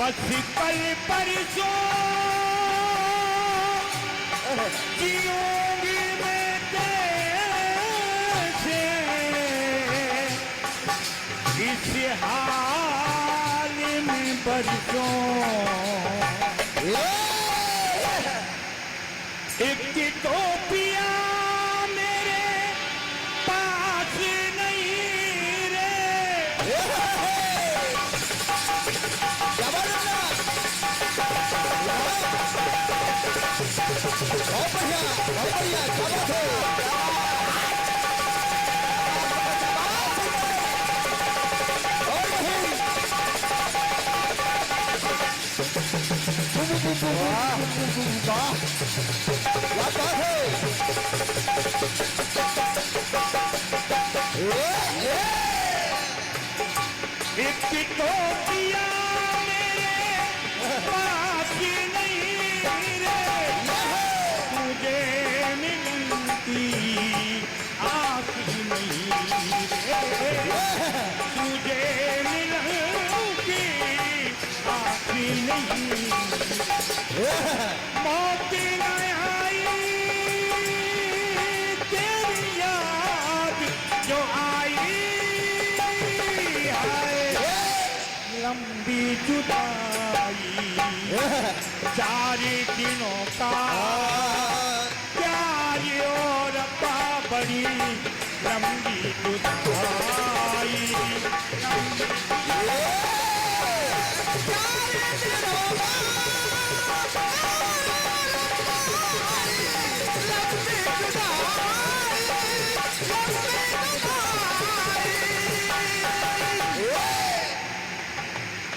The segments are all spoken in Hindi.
बस कल परसों जीऊंगी मैं कैसे इस हाल में बरसों। एक तो पिया मेरे पास नहीं रे, एक तो पिया मेरे पास नहीं रे, तुझे मिलती आस ही नहीं रे, तुझे मिलती आस ही नहीं। मौत न आई तेरी याद जो आई है, लंबी जुदाई 4 दिनों का प्यार और बड़ी लंबी जुदाई।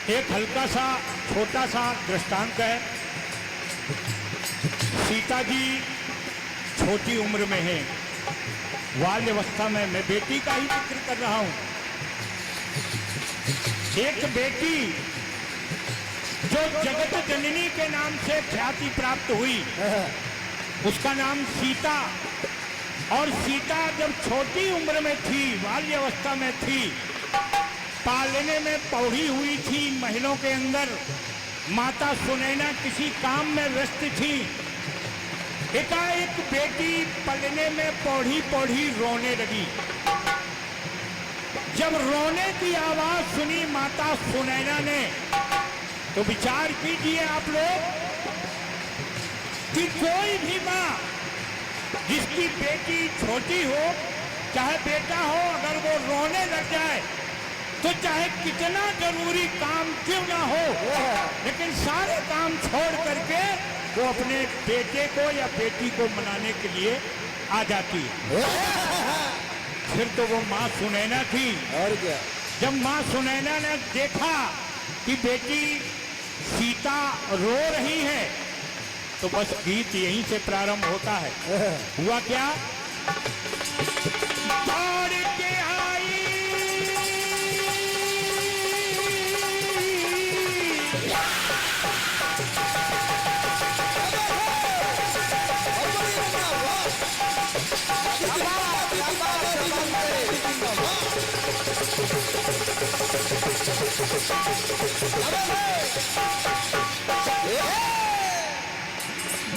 एक हल्का सा छोटा सा दृष्टांत है। सीता जी छोटी उम्र में है, बाल्यावस्था में, मैं बेटी का ही जिक्र कर रहा हूं। एक बेटी जो जगत जननी के नाम से ख्याति प्राप्त हुई, उसका नाम सीता। और सीता जब छोटी उम्र में थी, बाल्यावस्था में थी, पालने में पौड़ी हुई थी महलों के अंदर, माता सुनैना किसी काम में व्यस्त थी। एकाएक बेटी पलने में पौड़ी पौड़ी रोने लगी। जब रोने की आवाज सुनी माता सुनैना ने, तो विचार कीजिए आप लोग कि कोई भी माँ जिसकी बेटी छोटी हो, चाहे बेटा हो, अगर वो रोने लग जाए तो चाहे कितना जरूरी काम क्यों ना हो, लेकिन सारे काम छोड़ करके वो अपने बेटे को या बेटी को मनाने के लिए आ जाती है। फिर तो वो माँ सुनैना थी। और क्या, जब माँ सुनैना ने देखा कि बेटी सीता रो रही है, तो बस गीत यहीं से प्रारंभ होता है। हुआ क्या, दौड़ के आई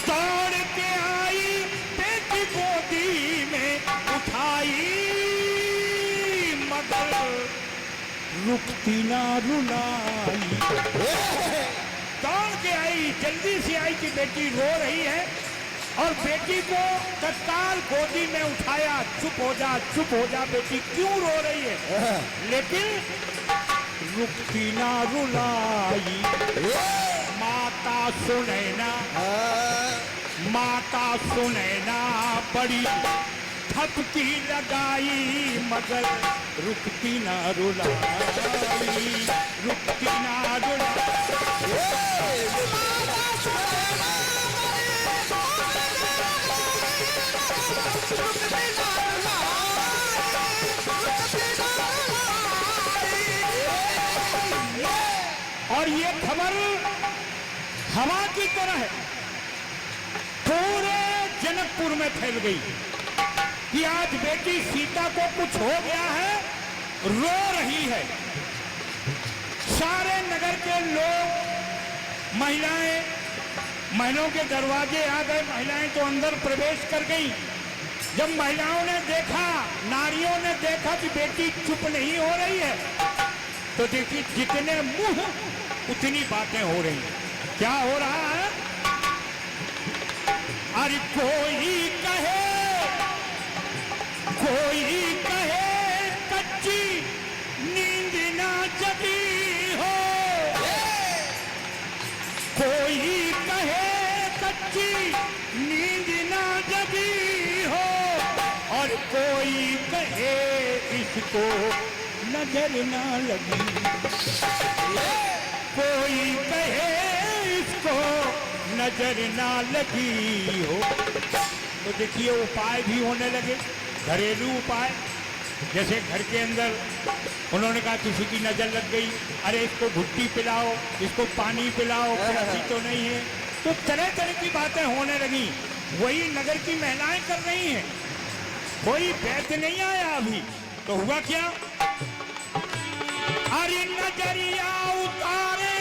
दौड़ के आई, बेटी गोदी में उठाई, मगर रुकती ना रुलाई। दौड़ के आई, जल्दी से आई कि बेटी रो रही है, और बेटी को तत्काल गोदी में उठाया। चुप हो जा बेटी, क्यों रो रही है? लेकिन रुकती ना रुलाई। माता सुनैना बड़ी थपकी लगाई, मगर रुकती ना रुलाई, रुकती ना रुलाई। और ये खबर हवा की तरह पूरे जनकपुर में फैल गई कि आज बेटी सीता को कुछ हो गया है, रो रही है। सारे नगर के लोग महिलाएं, महलों के दरवाजे आ गए, महिलाएं तो अंदर प्रवेश कर गई। जब महिलाओं ने देखा, नारियों ने देखा कि बेटी चुप नहीं हो रही है, तो देखिए जितने मुंह उतनी बातें हो रही हैं। क्या हो रहा है? अरे कोई कहे कच्ची नींद ना जगी हो, कोई कहे कच्ची नींद ना जगी हो, और कोई कहे इसको नजर ना लगी, कोई कहे इसको नजर ना लगी हो। तो देखिए उपाय भी होने लगे, घरेलू उपाय। जैसे घर के अंदर उन्होंने कहा किसी की नजर लग गई, अरे इसको घुट्टी पिलाओ, इसको पानी पिलाओ, प्यासी तो नहीं है। तो तरह तरह की बातें होने लगी। वही नगर की महिलाएं कर रही हैं। कोई वैद्य नहीं आया अभी। तो हुआ क्या? अरे नजरिया उतारे,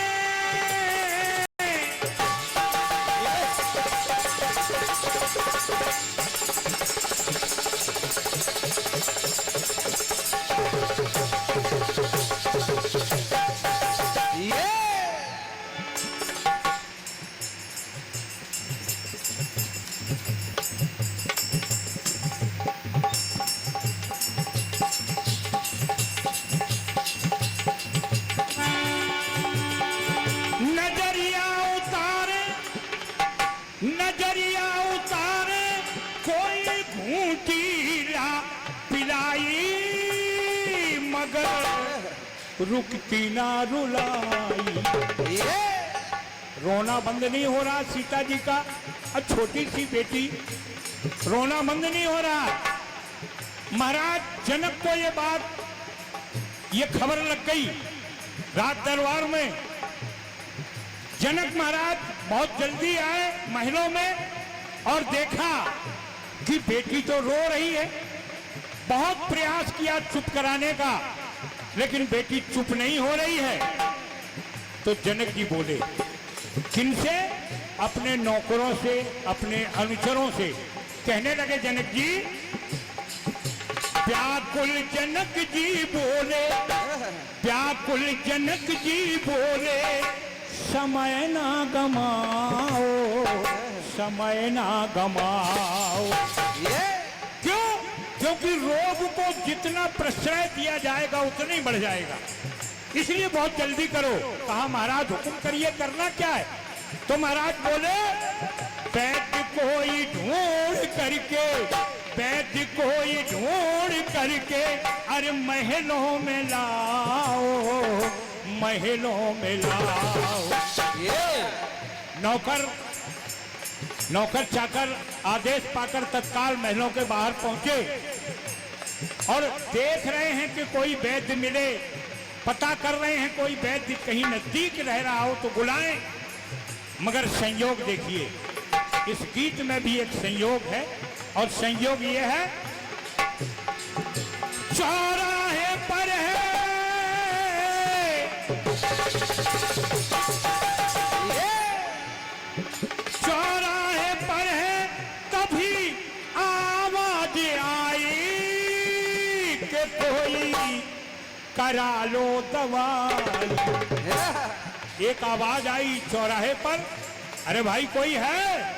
नजरिया उतारे, कोई घूंटीला पिलाई, मगर रुकती ना रुलाई। रोना बंद नहीं हो रहा सीता जी का। अब छोटी सी बेटी, रोना बंद नहीं हो रहा। महाराज जनक को ये खबर लग गई रात दरबार में। जनक महाराज बहुत जल्दी आए महलों में और देखा कि बेटी तो रो रही है। बहुत प्रयास किया चुप कराने का, लेकिन बेटी चुप नहीं हो रही है। तो जनक जी बोले, किनसे? अपने नौकरों से, अपने अनुचरों से। कहने लगे जनक जी, व्याकुल जनक जी बोले, व्याकुल जनक जी बोले, समय ना गमाओ, समय ना गमाओ। क्यों? क्योंकि रोग को जितना प्रश्रय दिया जाएगा उतना ही बढ़ जाएगा, इसलिए बहुत जल्दी करो। कहा महाराज हुक्म करिए, करना क्या है? तो महाराज बोले, वैद्य कोई ढूंढ करके, वैद्य कोई ढूंढ करके, अरे महलों में लाओ, महलों में लाओ। नौकर चाकर आदेश पाकर तत्काल महलों के बाहर पहुंचे और देख रहे हैं कि कोई वैद्य मिले। पता कर रहे हैं कोई वैद्य कहीं नजदीक रह रहा हो तो बुलाएं। मगर संयोग देखिए, इस गीत में भी एक संयोग है, और संयोग ये है, चौराहे पर है, चौराहे पर है, तभी आवाज आई कि कोई करा लो दवाई। एक आवाज आई चौराहे पर, अरे भाई कोई है?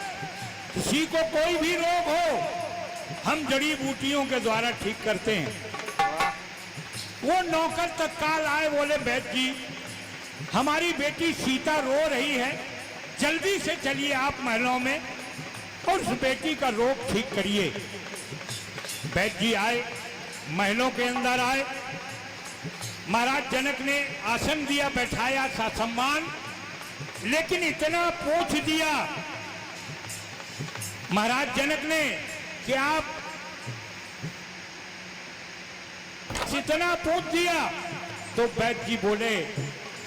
किसी को कोई भी रोग हो, हम जड़ी बूटियों के द्वारा ठीक करते हैं। वो नौकर तत्काल आए, बोले वैद्य जी, हमारी बेटी सीता रो रही है, जल्दी से चलिए आप महलों में और उस बेटी का रोग ठीक करिए। वैद्य जी आए, महलों के अंदर आए। महाराज जनक ने आसन दिया, बैठाया, सम्मान, लेकिन इतना पूछ दिया महाराज जनक ने कि आप इतना पूछ दिया। तो वैद्य जी बोले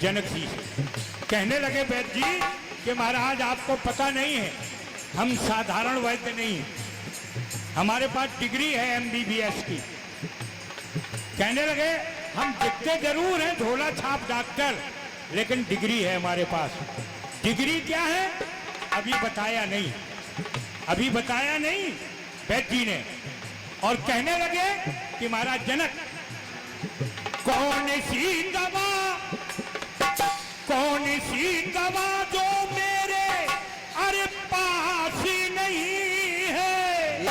जनक जी से, कहने लगे वैद्य जी कि महाराज आपको पता नहीं है, हम साधारण वैद्य नहीं हैं, हमारे पास डिग्री है MBBS की। कहने लगे हम दिखते जरूर हैं झोला छाप डॉक्टर, लेकिन डिग्री है हमारे पास। डिग्री क्या है अभी बताया नहीं, अभी बताया नहीं वैद्य जी ने। और कहने लगे कि महाराज जनक, कौन सी दवा जो मेरे अरे पास ही नहीं है,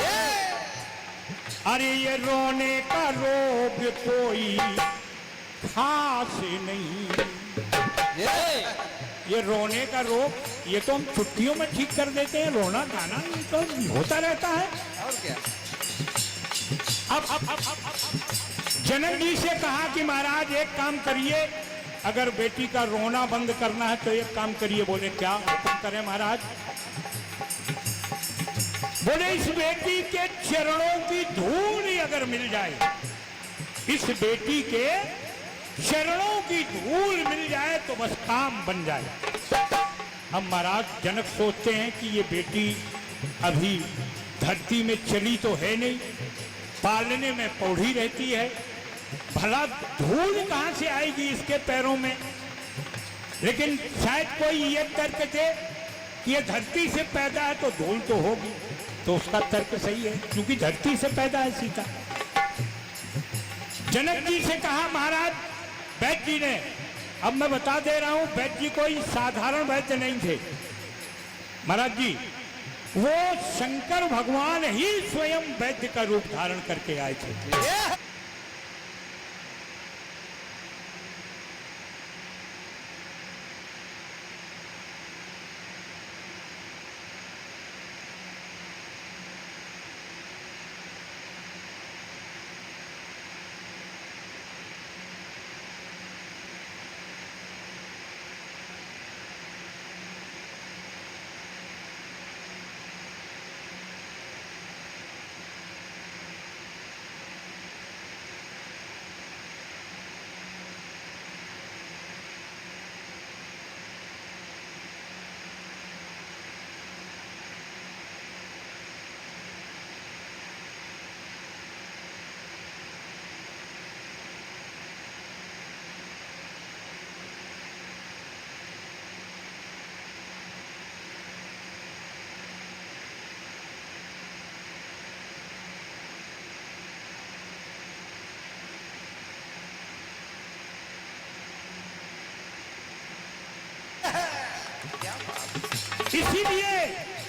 अरे ये रोने का रोग कोई खास नहीं। ये रोने का रोग ये तो हम छुट्टियों में ठीक कर देते हैं, रोना गाना ये तो होता रहता है। और क्या? अब जनक जी से कहा कि महाराज एक काम करिए, अगर बेटी का रोना बंद करना है तो एक काम करिए। बोले क्या हुक्म करें महाराज? बोले इस बेटी के चरणों की धूल अगर मिल जाए, इस बेटी के चरणों की धूल मिल जाए तो बस काम बन जाए। हम महाराज जनक सोचते हैं कि ये बेटी अभी धरती में चली तो है नहीं, पालने में पौड़ी रहती है, भला धूल कहां से आएगी इसके पैरों में? लेकिन शायद कोई ये तर्क दे कि ये धरती से पैदा है तो धूल तो होगी, तो उसका तर्क सही है क्योंकि धरती से पैदा है सीता। जनक जी से कहा महाराज वैद्य जी ने, अब मैं बता दे रहा हूं वैद्य जी कोई साधारण वैद्य नहीं थे महाराज जी, वो शंकर भगवान ही स्वयं वैद्य का रूप धारण करके आए थे।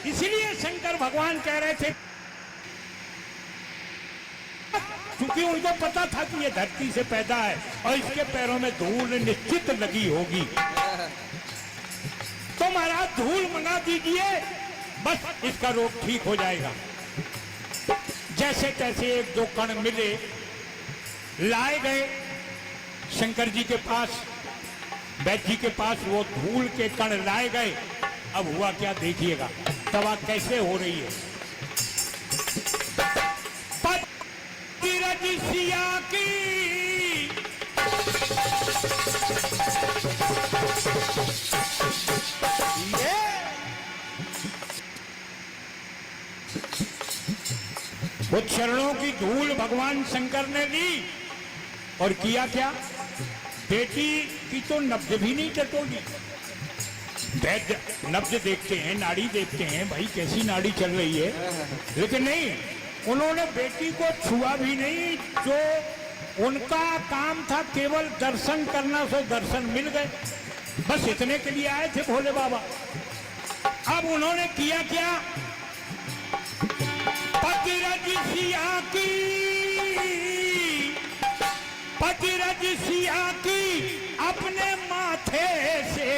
इसीलिए शंकर भगवान कह रहे थे, क्योंकि उनको पता था कि ये धरती से पैदा है और इसके पैरों में धूल निश्चित लगी होगी, तो महाराज धूल मंगा दीजिए, बस इसका रोग ठीक हो जाएगा। जैसे तैसे एक दो कण मिले, लाए गए शंकर जी के पास, वैद्य जी के पास, वो धूल के कण लाए गए। अब हुआ क्या देखिएगा, दवा कैसे हो रही है। पतिरज सिया की वो चरणों की धूल भगवान शंकर ने ली और किया क्या, बेटी की तो नब्ज भी नहीं टटोली। वैद्य नब्ज देखते हैं, नाड़ी देखते हैं, भाई कैसी नाड़ी चल रही है, लेकिन नहीं, उन्होंने बेटी को छुआ भी नहीं। जो उनका काम था केवल दर्शन करना, सो दर्शन मिल गए, बस इतने के लिए आए थे भोले बाबा। अब उन्होंने किया क्या, पतिरज सिया की, पतिरज सिया की अपने माथे से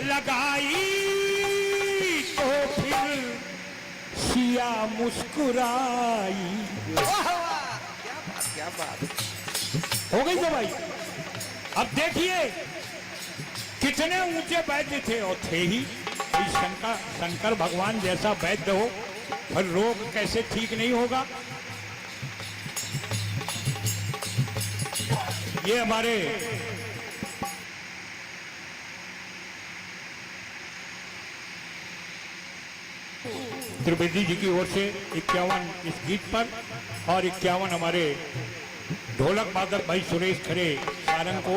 लगाई, तो फिर सिया मुस्कुराई। क्या बात हो गई तो भाई। अब देखिए कितने ऊंचे वैद्य थे, और थे ही शंकर भगवान जैसा वैद्य हो, फिर रोग कैसे ठीक नहीं होगा। ये हमारे त्रिवेदी जी की ओर से 51 इस गीत पर और 51 हमारे ढोलक वादक भाई सुरेश खरे सारंग को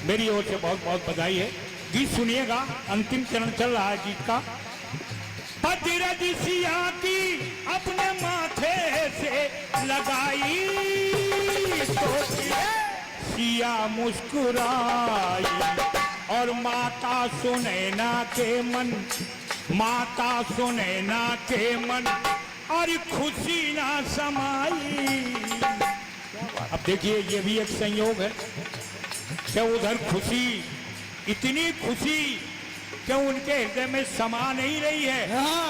मेरी ओर से बहुत बहुत बधाई है। गीत सुनिएगा, अंतिम चरण चल रहा है गीत का। पतिरज सिया की अपने माथे से लगाई तो सिया मुस्कुराई और माता सुनैना के मन, माता सुनैना के मन और खुशी ना समाई। अब देखिए ये भी एक संयोग है कि उधर खुशी, इतनी खुशी कि उनके हृदय में समा नहीं रही है,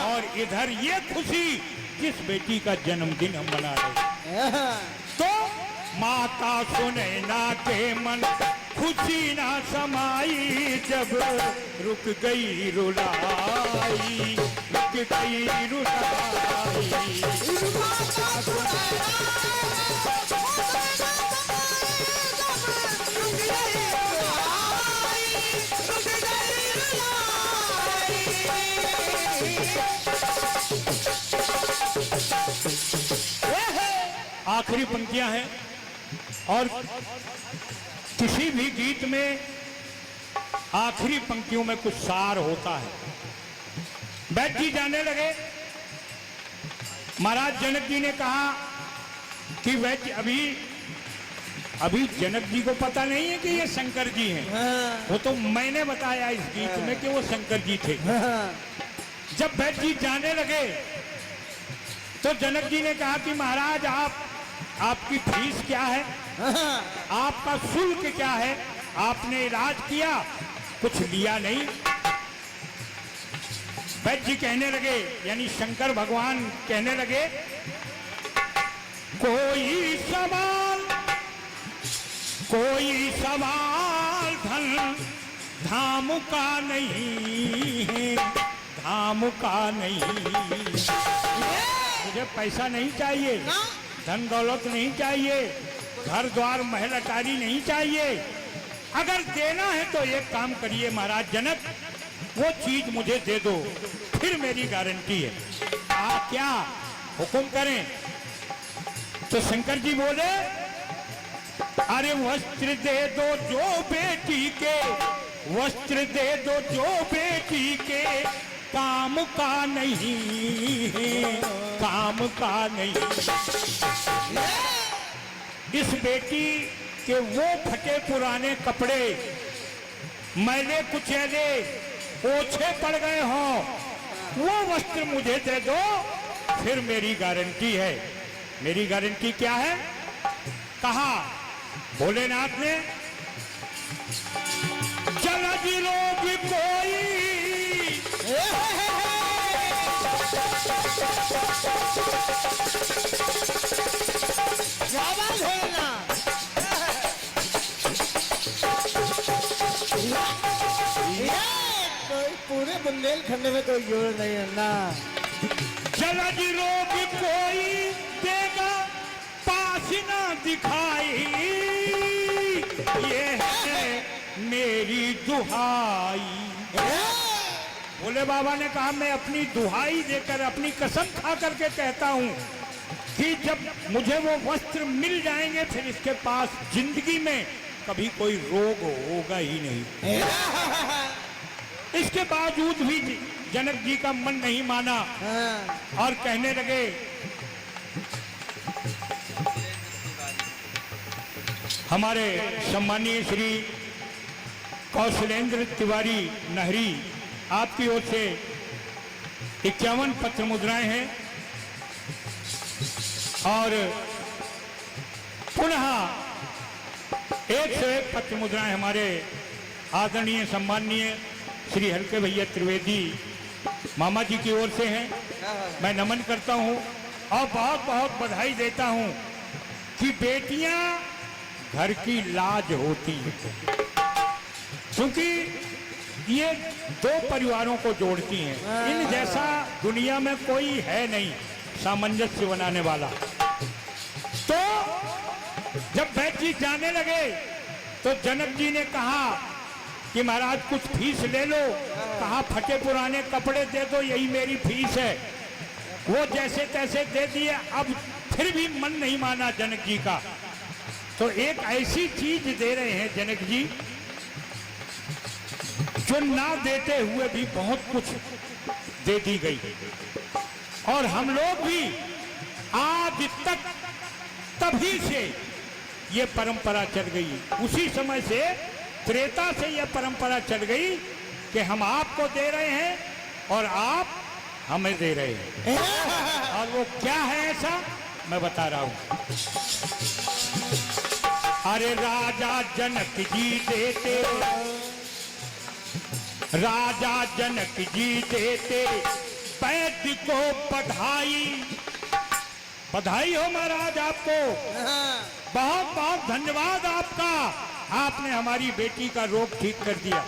और इधर ये खुशी जिस बेटी का जन्मदिन हम मना रहे हैं। तो माता सुनैना के मन खुशी ना समाई, जब रुक गई रुलाई, रुक गई रुलाई। आखिरी पंक्तियां हैं, और किसी भी गीत में आखिरी पंक्तियों में कुछ सार होता है। बैठ जी जाने लगे। महाराज जनक जी ने कहा कि वह अभी जनक जी को पता नहीं है कि ये शंकर जी हैं। वो तो मैंने बताया इस गीत में कि वो शंकर जी थे। जब बैठ जी जाने लगे तो जनक जी ने कहा कि महाराज आपकी फीस क्या है, आपका शुल्क क्या है, आपने इलाज किया, कुछ लिया नहीं। बैठ जी कहने लगे, यानी शंकर भगवान कहने लगे, कोई सवाल धन धाम का नहीं है, धाम का नहीं। मुझे पैसा नहीं चाहिए, धन दौलत नहीं चाहिए, घर द्वार महल अटारी नहीं चाहिए। अगर देना है तो एक काम करिए महाराज जनक, वो चीज मुझे दे दो, फिर मेरी गारंटी है। क्या हुक्म करें? तो शंकर जी बोले, अरे वस्त्र दे दो जो बेटी के, वस्त्र दे दो जो बेटी के काम का नहीं है, काम का नहीं। इस बेटी के वो फटे पुराने कपड़े, मैले कुचैले ओछे पड़ गए हों, वो वस्त्र मुझे दे दो, फिर मेरी गारंटी है। मेरी गारंटी क्या है? कहा भोलेनाथ ने, चला जी लोग कोई पूरे बुंदेलखंड में कोई जोड़ नहीं है ना। चला जी लोग कोई देगा पास ना दिखाई, ये है मेरी दुहाई। भोले बाबा ने कहा, मैं अपनी दुहाई देकर, अपनी कसम खा करके कहता हूं कि जब मुझे वो वस्त्र मिल जाएंगे, फिर इसके पास जिंदगी में कभी कोई रोग होगा ही नहीं। इसके बावजूद भी जनक जी का मन नहीं माना और कहने लगे, हमारे सम्मानीय श्री कौशलेंद्र तिवारी नहरी, आपकी ओर से 51 पत्र मुद्राएं हैं, और पुनः 101 पत्र मुद्राएं हमारे आदरणीय सम्माननीय श्री हल्के भैया त्रिवेदी मामा जी की ओर से हैं। मैं नमन करता हूं और बहुत बहुत बधाई देता हूं कि बेटियां घर की लाज होती हैं, क्योंकि ये दो परिवारों को जोड़ती हैं। इन जैसा दुनिया में कोई है नहीं सामंजस्य बनाने वाला। तो जब बैठ जी जाने लगे तो जनक जी ने कहा कि महाराज कुछ फीस ले लो। कहा फटे पुराने कपड़े दे दो, यही मेरी फीस है। वो जैसे तैसे दे दिए। अब फिर भी मन नहीं माना जनक जी का, तो एक ऐसी चीज दे रहे हैं जनक जी जो ना देते हुए भी बहुत कुछ दे दी गई, और हम लोग भी आज तक तभी से ये परंपरा चल गई, उसी समय से त्रेता से ये परंपरा चल गई कि हम आपको दे रहे हैं और आप हमें दे रहे हैं। और वो क्या है ऐसा मैं बता रहा हूं। अरे राजा जनक जी देते, राजा जनक जी देते वैद्य को बधाई। बधाई हो महाराज आपको, बहुत बहुत धन्यवाद आपका, आपने हमारी बेटी का रोग ठीक कर दिया।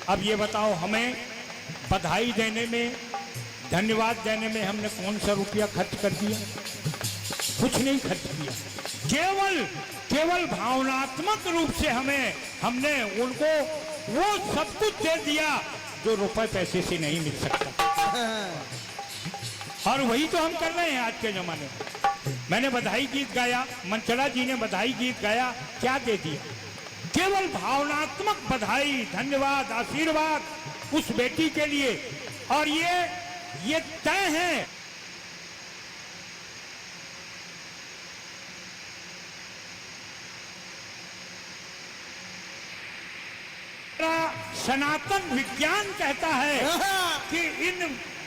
अब ये बताओ, हमें बधाई देने में, धन्यवाद देने में हमने कौन सा रुपया खर्च कर दिया? कुछ नहीं खर्च किया, केवल भावनात्मक रूप से हमने उनको वो सब कुछ दे दिया जो रुपए पैसे से नहीं मिल सकता। और वही तो हम कर रहे हैं आज के जमाने में। मैंने बधाई गीत गाया, मनचला जी ने बधाई गीत गाया, क्या दे दिया? केवल भावनात्मक बधाई, धन्यवाद, आशीर्वाद उस बेटी के लिए। और ये तय है सनातन विज्ञान कहता है कि इन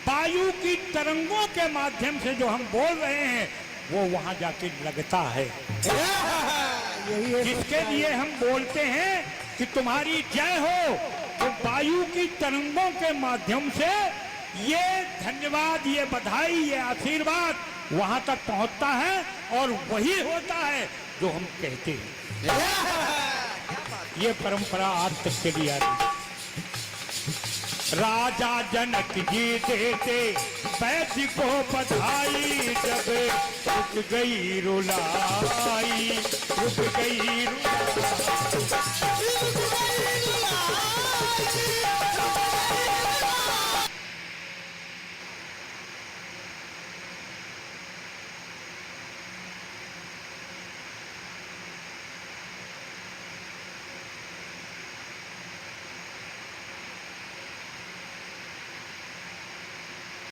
वायु की तरंगों के माध्यम से जो हम बोल रहे हैं वो वहां जाके लगता है, जिसके लिए हम बोलते हैं कि तुम्हारी जय हो। तो वायु की तरंगों के माध्यम से ये धन्यवाद, ये बधाई, ये आशीर्वाद वहां तक पहुंचता है और वही होता है जो हम कहते हैं। ये परंपरा आज तक चली आ रही। राजा जनक जी देते वैद्य को बधाई, जब रुक गई रुलाई, रुक गई रुलाई।